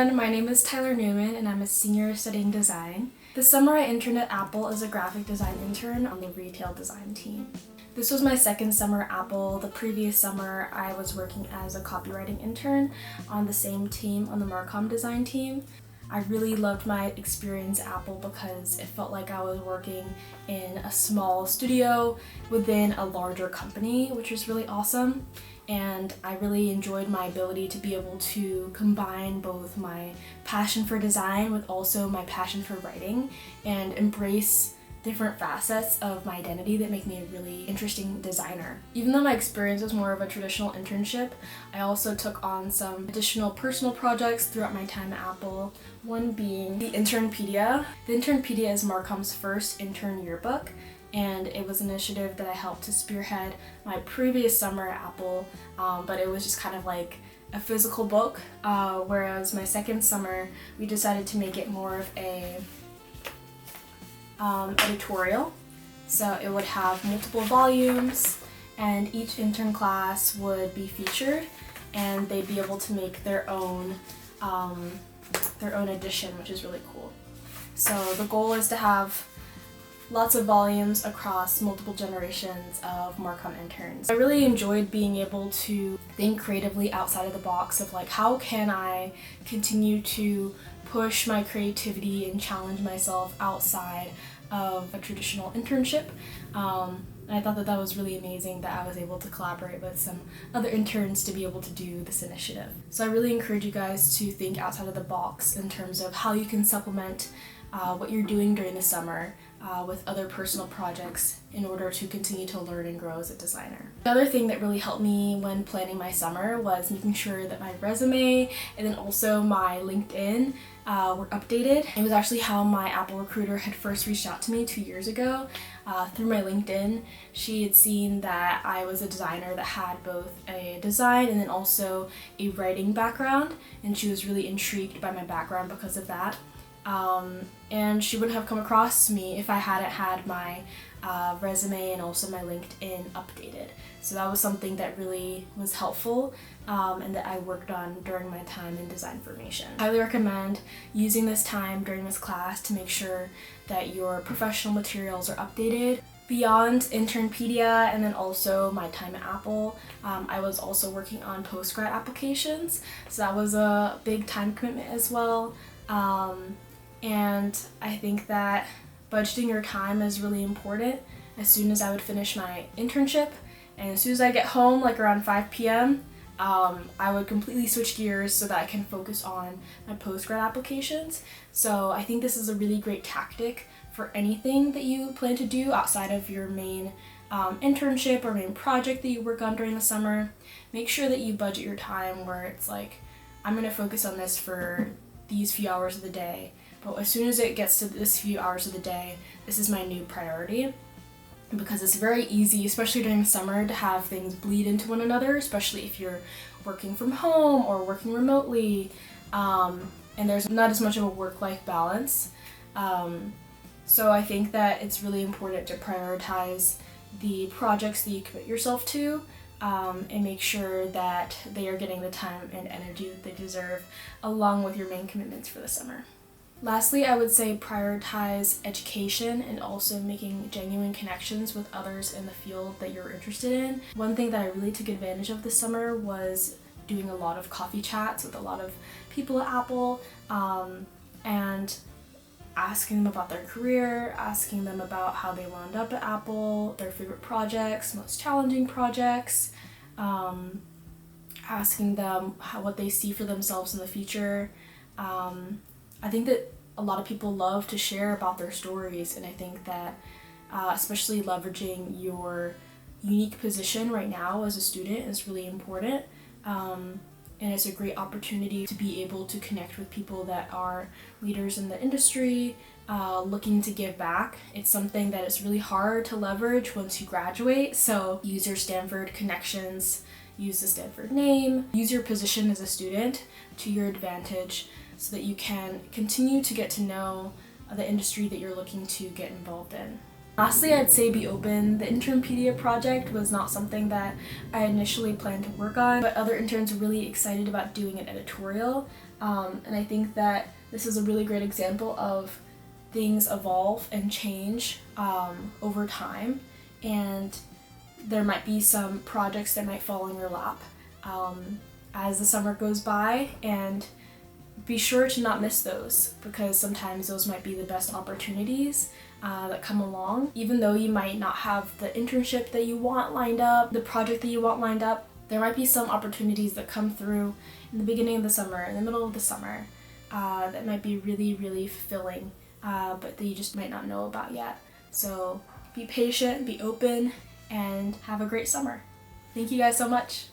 everyone, my name is Tyler Newman and I'm a senior studying design. This summer I interned at Apple as a graphic design intern on the retail design team. This was my second summer at Apple. The previous summer I was working as a copywriting intern on the same team, on the Marcom design team. I really loved my experience at Apple because it felt like I was working in a small studio within a larger company, which was really awesome. And I really enjoyed my ability to be able to combine both my passion for design with also my passion for writing and embrace different facets of my identity that make me a really interesting designer. Even though my experience was more of a traditional internship, I also took on some additional personal projects throughout my time at Apple, one being the Internpedia. The Internpedia is Marcom's first intern yearbook, and it was an initiative that I helped to spearhead my previous summer at Apple, but it was just kind of like a physical book, whereas my second summer we decided to make it more of a editorial. So it would have multiple volumes and each intern class would be featured and they'd be able to make their own edition, which is really cool. So the goal is to have lots of volumes across multiple generations of Marcom interns. I really enjoyed being able to think creatively outside of the box of like, how can I continue to push my creativity and challenge myself outside of a traditional internship. And I thought that was really amazing that I was able to collaborate with some other interns to be able to do this initiative. So I really encourage you guys to think outside of the box in terms of how you can supplement what you're doing during the summer with other personal projects in order to continue to learn and grow as a designer. The other thing that really helped me when planning my summer was making sure that my resume and then also my LinkedIn were updated. It was actually how my Apple recruiter had first reached out to me 2 years ago through my LinkedIn. She had seen that I was a designer that had both a design and then also a writing background, and she was really intrigued by my background because of that. And she wouldn't have come across me if I hadn't had my resume and also my LinkedIn updated. So that was something that really was helpful and that I worked on during my time in design formation. I highly recommend using this time during this class to make sure that your professional materials are updated. Beyond Internpedia and then also my time at Apple, I was also working on postgrad applications, so that was a big time commitment as well. And I think that budgeting your time is really important. As soon as I would finish my internship and as soon as I get home, like around 5 p.m., I would completely switch gears so that I can focus on my postgrad applications. So I think this is a really great tactic for anything that you plan to do outside of your main internship or main project that you work on during the summer. Make sure that you budget your time where it's like, I'm going to focus on this for these few hours of the day, but as soon as it gets to this few hours of the day, this is my new priority. Because it's very easy, especially during the summer, to have things bleed into one another, especially if you're working from home or working remotely, and there's not as much of a work-life balance. So I think that it's really important to prioritize the projects that you commit yourself to and make sure that they are getting the time and energy that they deserve along with your main commitments for the summer. Lastly, I would say prioritize education and also making genuine connections with others in the field that you're interested in. One thing that I really took advantage of this summer was doing a lot of coffee chats with a lot of people at Apple and asking them about their career, asking them about how they wound up at Apple, their favorite projects, most challenging projects, asking them what they see for themselves in the future. I think that a lot of people love to share about their stories, and I think that especially leveraging your unique position right now as a student is really important. And it's a great opportunity to be able to connect with people that are leaders in the industry, looking to give back. It's something that is really hard to leverage once you graduate, so use your Stanford connections, use the Stanford name, use your position as a student to your advantage so that you can continue to get to know the industry that you're looking to get involved in. Lastly, I'd say be open. The Internpedia project was not something that I initially planned to work on, but other interns were really excited about doing an editorial, and I think that this is a really great example of things evolve and change over time, and there might be some projects that might fall in your lap as the summer goes by, and be sure to not miss those, because sometimes those might be the best opportunities that come along. Even though you might not have the internship that you want lined up, the project that you want lined up, there might be some opportunities that come through in the beginning of the summer, in the middle of the summer, that might be really, really fulfilling, but that you just might not know about yet. So be patient, be open, and have a great summer. Thank you guys so much.